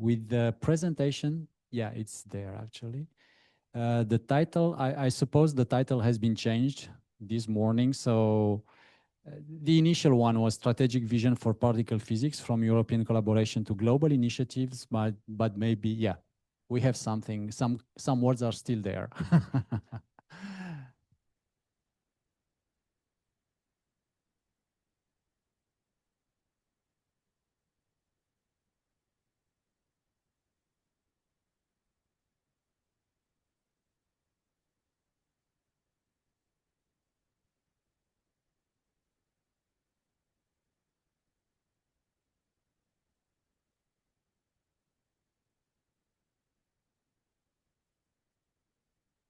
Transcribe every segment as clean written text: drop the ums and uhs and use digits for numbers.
With the presentation, yeah, it's there actually. The title, I suppose the title has been changed this morning. So the initial one was Strategic Vision for Particle Physics from European Collaboration to Global Initiatives, but maybe, yeah, we have something, some words are still there.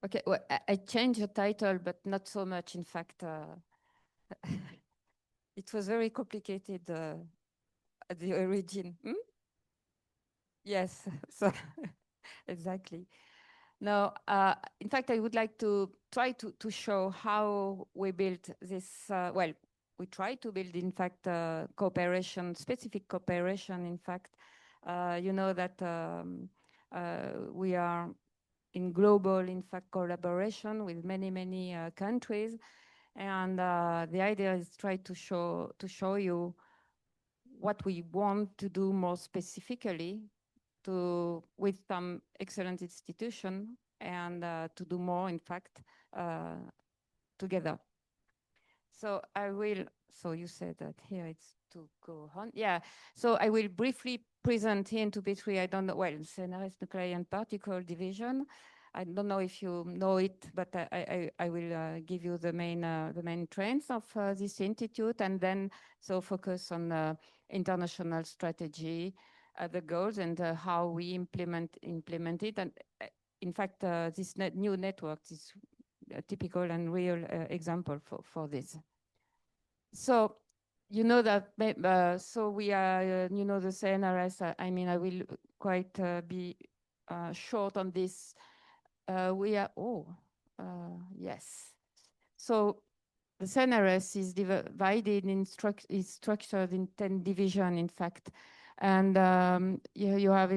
Okay, well, I changed the title, but not so much. In fact, it was very complicated at the origin. Hmm? Yes, so exactly. No, in fact, I would like to try to show how we built this. Well, we try to build, in fact, cooperation, specific cooperation. In fact, you know that we are in global, in fact, collaboration with many countries, and the idea is try to show you what we want to do more specifically to with some excellent institution and to do more, in fact, uh, together. So I will, so you said that here it's to go on. Yeah, so I will briefly present here into B3, I don't know, well, CNRS Nuclear and Particle Division. I don't know if you know it, but I will give you the main trends of this institute, and then so focus on international strategy, the goals, and how we implement it. And in fact, this new network is a typical and real example for this. So you know that, so we are, you know, the CNRS, I mean, I will quite be short on this. We are, yes. So the CNRS is divided in is structured in 10 divisions, in fact. And you have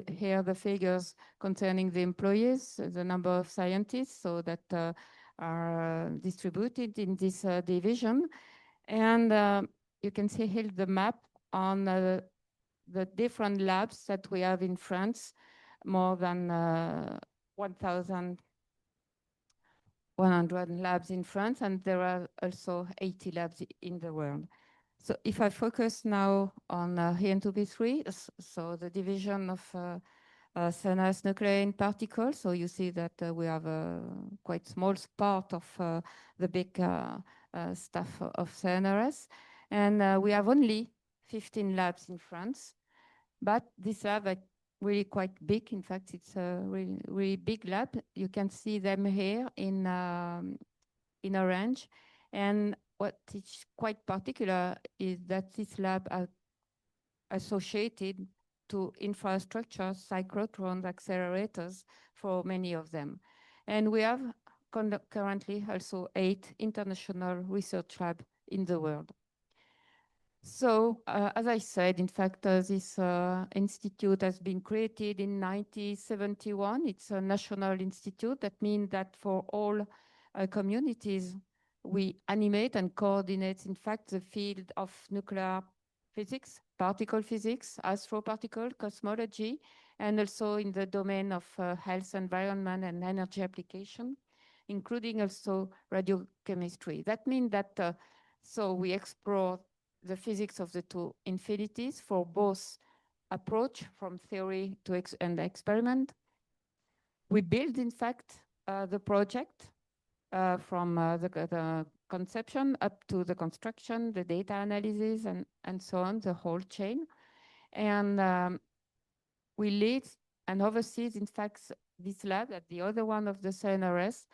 here the figures concerning the employees, the number of scientists, so that are distributed in this division. And you can see here the map on the different labs that we have in France, more than 1,100 labs in France, and there are also 80 labs in the world. So if I focus now on HN2B3, so the division of CNRS nuclear and particles, so you see that we have a quite small part of the big staff of CNRS. And we have only 15 labs in France, but this lab are really quite big. In fact, it's a really big lab. You can see them here in orange. And what is quite particular is that this lab are associated to infrastructure, cyclotrons, accelerators for many of them. And we have currently also 8 international research labs in the world. So, as I said, in fact, this institute has been created in 1971. It's a national institute. That means that for all communities, we animate and coordinate, in fact, the field of nuclear physics, particle physics, astroparticle, cosmology, and also in the domain of health, environment, and energy application, including also radiochemistry. That means that so we explore the physics of the two infinities for both approach from theory to and experiment. We build, in fact, the project from the conception up to the construction, the data analysis, and so on, the whole chain. And we lead and oversees, in fact, this lab at the other one of the CNRS.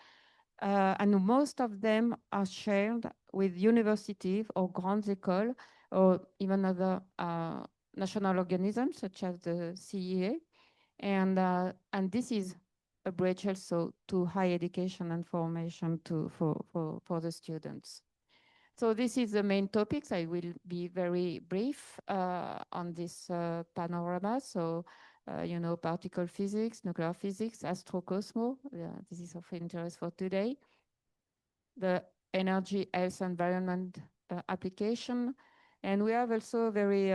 And most of them are shared with universities or grandes écoles or even other national organisms such as the CEA. And this is a bridge also to higher education and formation for the students. So this is the main topics. I will be very brief on this panorama. So particle physics, nuclear physics, astrocosmo. This is of interest for today. The energy, health, environment application. And we have also very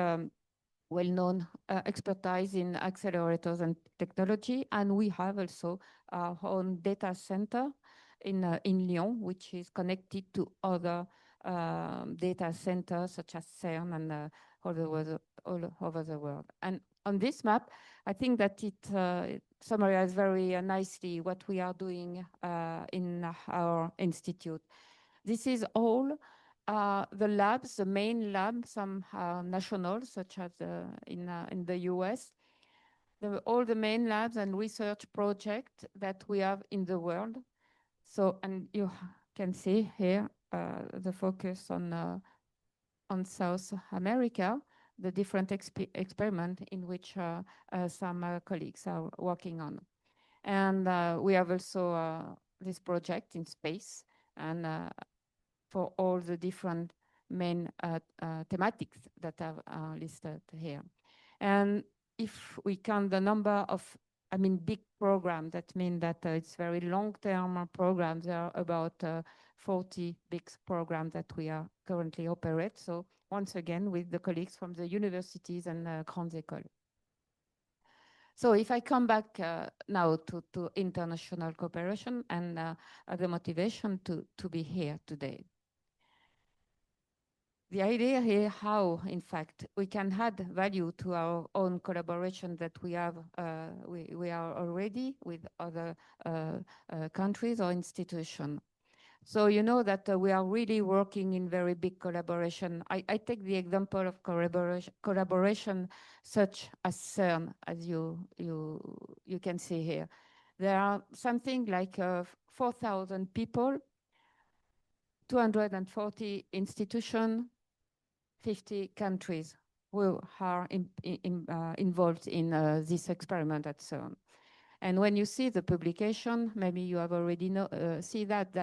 well-known expertise in accelerators and technology. And we have also our own data center in Lyon, which is connected to other data centers such as CERN and all over the world. And on this map, I think that it summarizes very nicely what we are doing in our institute. This is all the labs, the main labs, some national, such as in the US, all the main labs and research projects that we have in the world. So, and you can see here the focus on South America, the different experiment in which some colleagues are working on. And we have also this project in space, and for all the different main thematics that are listed here. And if we count the number of, big programs, that means that it's very long-term programs. There are about 40 big programs that we are currently operate. So once again, with the colleagues from the universities and grandes écoles. So if I come back now to international cooperation and the motivation to be here today. The idea here how, in fact, we can add value to our own collaboration that we have, we are already with other countries or institutions. So you know that we are really working in very big collaboration. I take the example of collaboration such as CERN, as you can see here. There are something like 4,000 people, 240 institutions, 50 countries who are involved in this experiment at CERN. And when you see the publication, maybe you have already see that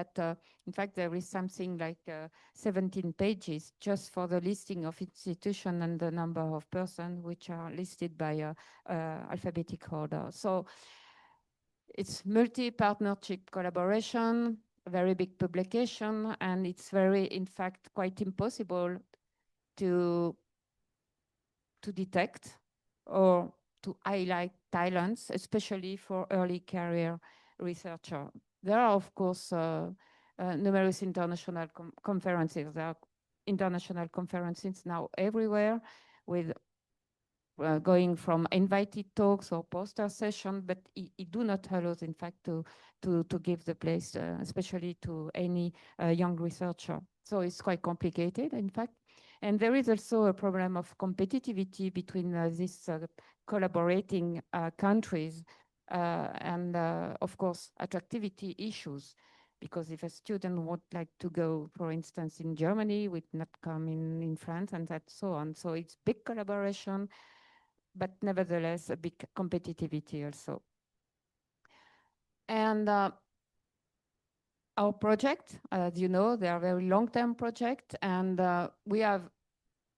in fact there is something like 17 pages just for the listing of institution and the number of persons which are listed by alphabetic order. So it's multi-partnership collaboration, very big publication, and it's very, in fact, quite impossible to detect or to highlight talents, especially for early career researcher. There are, of course, numerous international conferences. There are international conferences now everywhere with going from invited talks or poster session, but it do not allow us, in fact, to give the place, especially to any young researcher. So it's quite complicated, in fact. And there is also a problem of competitivity between these collaborating countries and, of course, attractivity issues. Because if a student would like to go, for instance, in Germany, would not come in France and that so on. So it's big collaboration, but nevertheless, a big competitivity also. And our project, as you know, they are very long-term project, and we have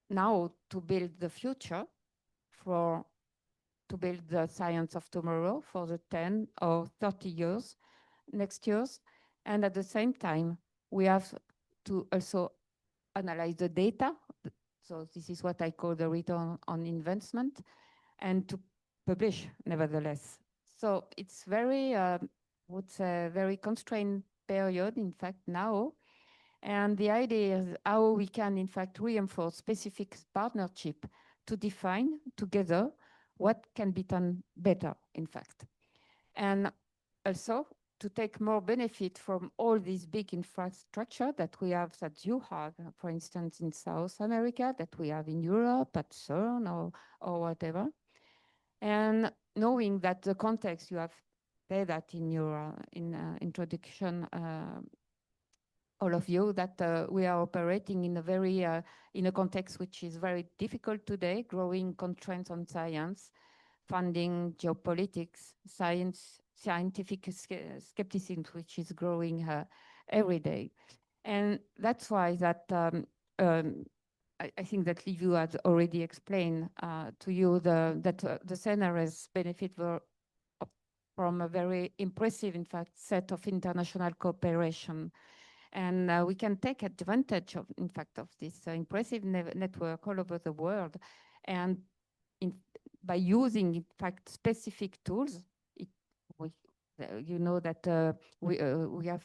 now to build the future to build the science of tomorrow for the 10 or 30 years, next years. And at the same time, we have to also analyze the data. So this is what I call the return on investment, and to publish nevertheless. So it's very, would say, very constrained period, in fact, now. And the idea is how we can, in fact, reinforce specific partnership to define together what can be done better, in fact. And also to take more benefit from all these big infrastructure that we have, that you have, for instance, in South America, that we have in Europe, at CERN or whatever. And knowing that the context, you have said that in your introduction, all of you, that we are operating in a very in a context which is very difficult today, growing constraints on science, funding, geopolitics, scientific skepticism, which is growing every day. And that's why that I think that Liviu had already explained to you that the CNRS benefit from a very impressive, in fact, set of international cooperation. And we can take advantage of, in fact, of this impressive network all over the world. And by using, in fact, specific tools, you know that we have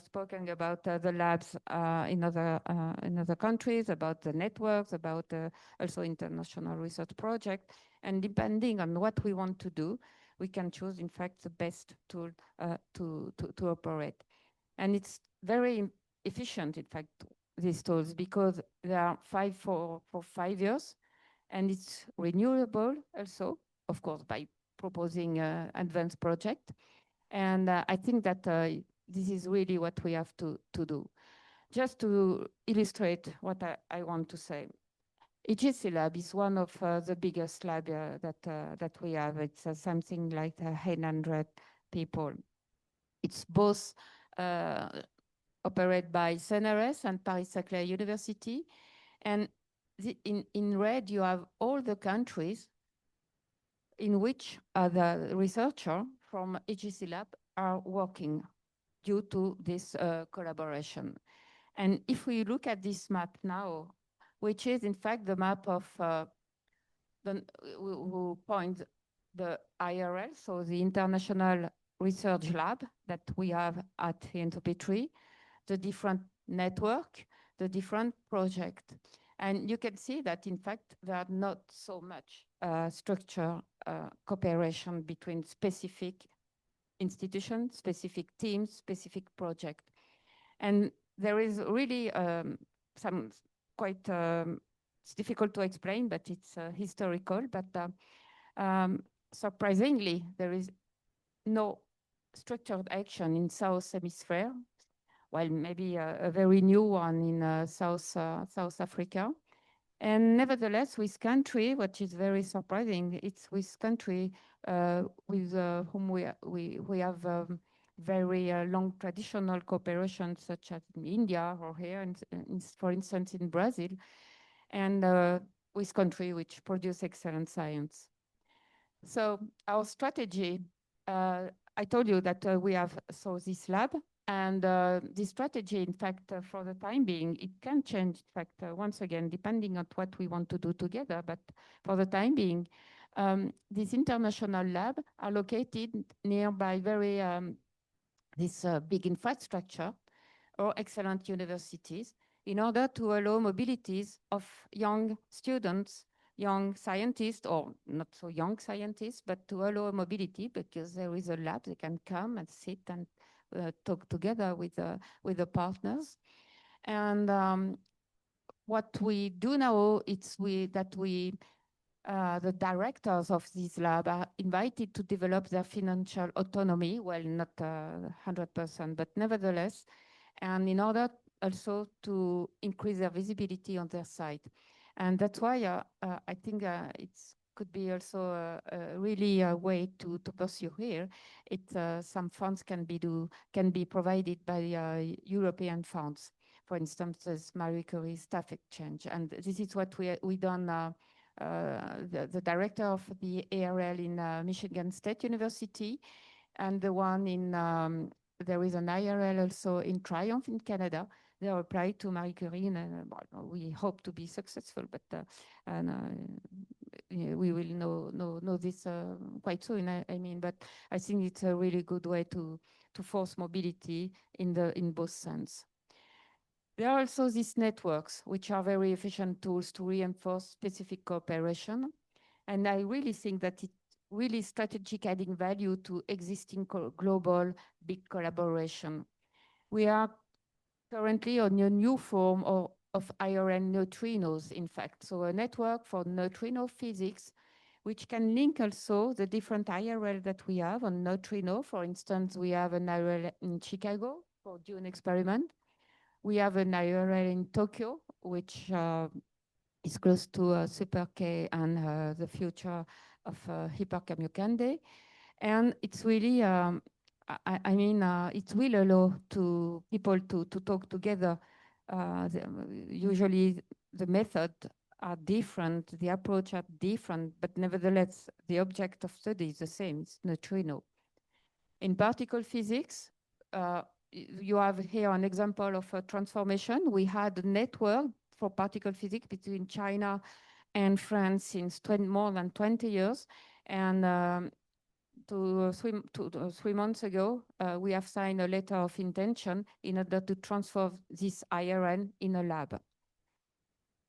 spoken about the labs in other countries, about the networks, about also international research project. And depending on what we want to do, we can choose, in fact, the best tool to operate. And it's very efficient, in fact, these tools, because they are for 5 years, and it's renewable also, of course, by proposing advanced project. And I think that this is really what we have to do. Just to illustrate what I want to say. EGC Lab is one of the biggest lab that we have. It's something like 800 people. It's both operated by CNRS and Paris-Saclay University. And in red, you have all the countries in which the researchers from EGC Lab are working due to this collaboration. And if we look at this map now, which is in fact the map of who points the IRL, so the International Research Lab that we have at INTOP3, the different network, the different project. And you can see that, in fact, there are not so much structure cooperation between specific institutions, specific teams, specific project. And there is really some quite, it's difficult to explain, but it's historical. But surprisingly, there is no structured action in South Hemisphere, while maybe a very new one in South Africa. And nevertheless, with country, which is very surprising, it's with country with whom we have very long traditional cooperation, such as in India or here, for instance, in Brazil, and with country which produce excellent science. So our strategy, I told you that we have this lab, and the strategy, in fact, for the time being, it can change, in fact, once again, depending on what we want to do together. But for the time being, this international lab are located nearby this big infrastructure or excellent universities in order to allow mobilities of young students, young scientists, or not so young scientists, but to allow mobility, because there is a lab, they can come and sit and talk together with the partners. And what we do now, the directors of this lab are invited to develop their financial autonomy, well, not 100%, but nevertheless, and in order also to increase their visibility on their site. And that's why I think it could be also really a way to pursue here. Some funds can be provided by European funds, for instance, as Marie Curie Staff Exchange. And this is what we done. The director of the ARL in Michigan State University, and the one in there is an IRL also in Triumph in Canada. They are applied to Marie Curie, and we hope to be successful, but we will know this quite soon. I mean, but I think it's a really good way to force mobility in both sense. There are also these networks, which are very efficient tools to reinforce specific cooperation. And I really think that it really strategic adding value to existing global big collaboration. We are currently on a new form of IRN neutrinos, in fact. So a network for neutrino physics, which can link also the different IRL that we have on neutrino. For instance, we have an IRL in Chicago for Dune experiment. We have an IRL in Tokyo, which is close to Super K and the future of Hyperkamiokande. And it's really, I mean, it will allow people to talk together Usually the method are different, the approach are different, but nevertheless, the object of study is the same, it's neutrino. In particle physics, you have here an example of a transformation. We had a network for particle physics between China and France since more than 20 years. And 3 months ago, we have signed a letter of intention in order to transfer this IRN in a lab.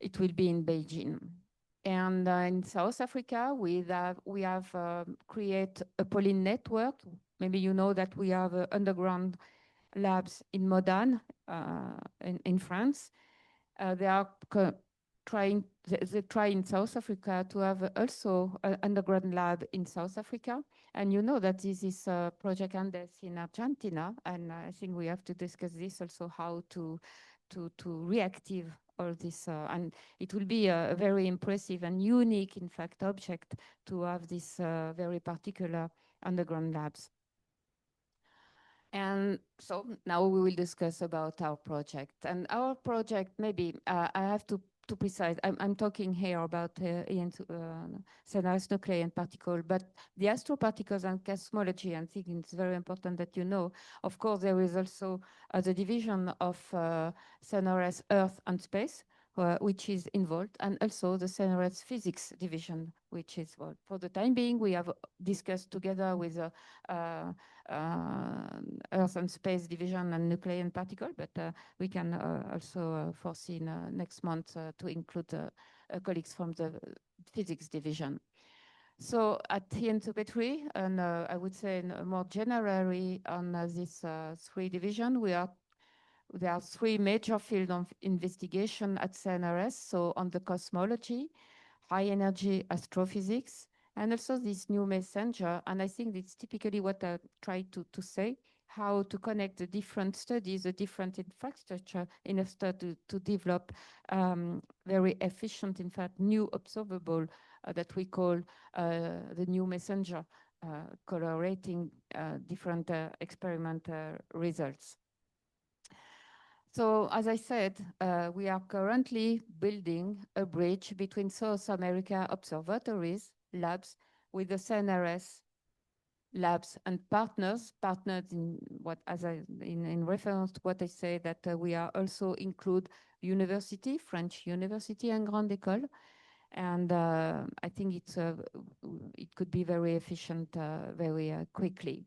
It will be in Beijing. And in South Africa, we have created a Pauline network. Maybe you know that we have underground labs in Modane, in France. They are trying in South Africa to have also an underground lab in South Africa. And you know that this is Project Andes in Argentina. And I think we have to discuss this also, how to reactive all this. And it will be a very impressive and unique, in fact, object to have this very particular underground labs. And so now we will discuss about our project. And our project, maybe I have to precise, I'm talking here about CNRS nuclei and particle, but the astroparticles and cosmology, I think it's very important that you know. Of course, there is also the division of CNRS Earth and Space, which is involved, and also the CNRS Physics division, which is involved. For the time being, we have discussed together with Earth and Space division and nuclei and particle, but we can also foresee next month to include colleagues from the physics division. So at TN2B3, and I would say more generally on this 3 division, there are 3 major fields of investigation at CNRS. So on the cosmology, high energy astrophysics, and also this new messenger. And I think it's typically what I try to say, how to connect the different studies, the different infrastructure in order to develop very efficient, in fact, new observable that we call the new messenger, correlating different experiment results. So as I said, we are currently building a bridge between South America observatories, labs, with the CNRS labs and partners in what, in reference to what I say, that we are also include university, French university and Grande École. And I think it could be very efficient very quickly.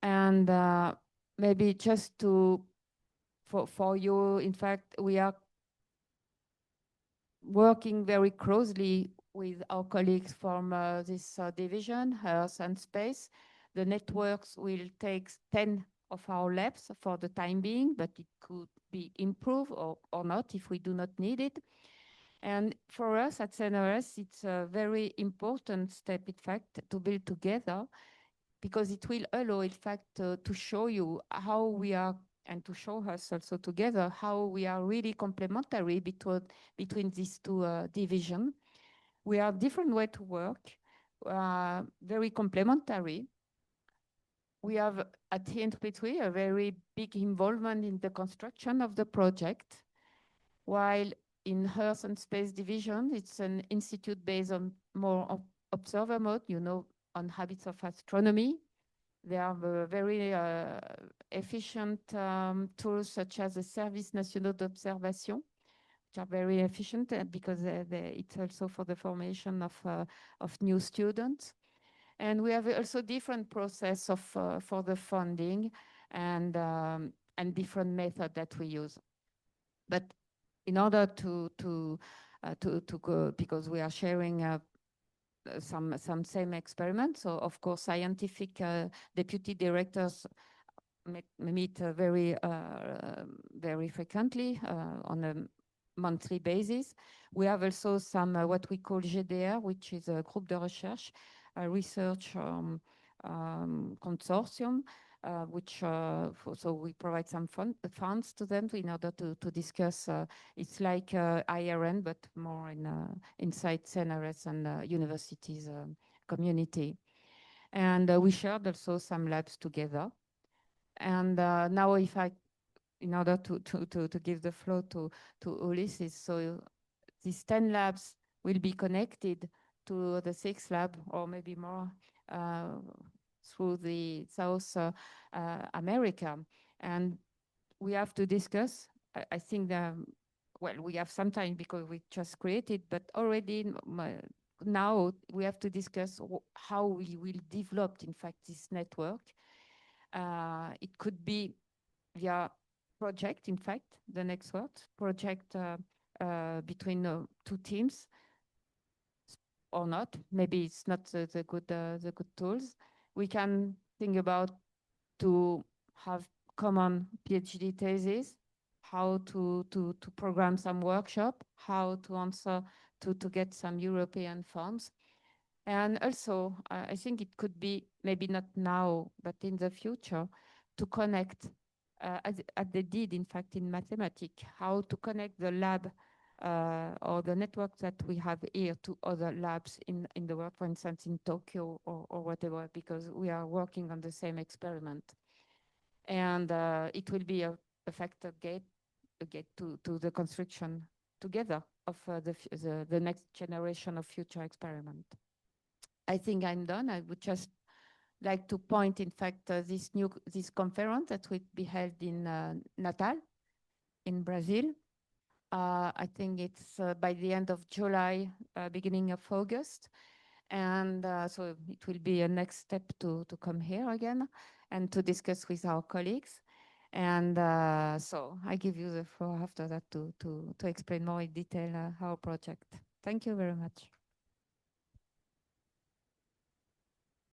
And maybe just for you, in fact, we are working very closely with our colleagues from this division, Earth and Space. The networks will take 10 of our labs for the time being, but it could be improved or not if we do not need it. And for us at CNRS, it's a very important step, in fact, to build together, because it will allow, in fact, to show you how we are, and to show us also together how we are really complementary between these 2 divisions. We have different way to work, very complementary. We have at TN23 a very big involvement in the construction of the project, while in Earth and Space division, it's an institute based on more observer mode, you know, on habits of astronomy. There are very efficient tools such as the Service National d'Observation, which are very efficient because it's also for the formation of new students. And we have also different process for the funding and different method that we use. But in order to go, because we are sharing some same experiments. So of course, scientific deputy directors meet very frequently on a monthly basis. We have also some what we call GDR, which is a group de recherche, a research consortium, which so we provide some funds to them in order to discuss. It's like IRN, but more inside CNRS and universities community. And we shared also some labs together. And now if I in order to give the floor to Ulysses. So these 10 labs will be connected to the 6 lab or maybe more uh, through the South America. And we have to discuss, I think that, well, we have some time because we just created, but already now we have to discuss how we will develop, in fact, this network. It could be via project, in fact, the next word, project between 2 teams or not. Maybe it's not the good tools. We can think about to have common PhD thesis, how to program some workshop, how to answer to get some European funds. And also, I think it could be, maybe not now, but in the future, to connect, as they did, in fact, in mathematics, how to connect the lab or the network that we have here to other labs in the world, for instance, in Tokyo or whatever, because we are working on the same experiment. And it will be a factor gate to the construction together of the next generation of future experiment. I think I'm done. I would just like to point, in fact, this conference that will be held in Natal, in Brazil. I think it's by the end of July, beginning of August. And so it will be a next step to come here again and to discuss with our colleagues. And so I give you the floor after that to explain more in detail our project. Thank you very much.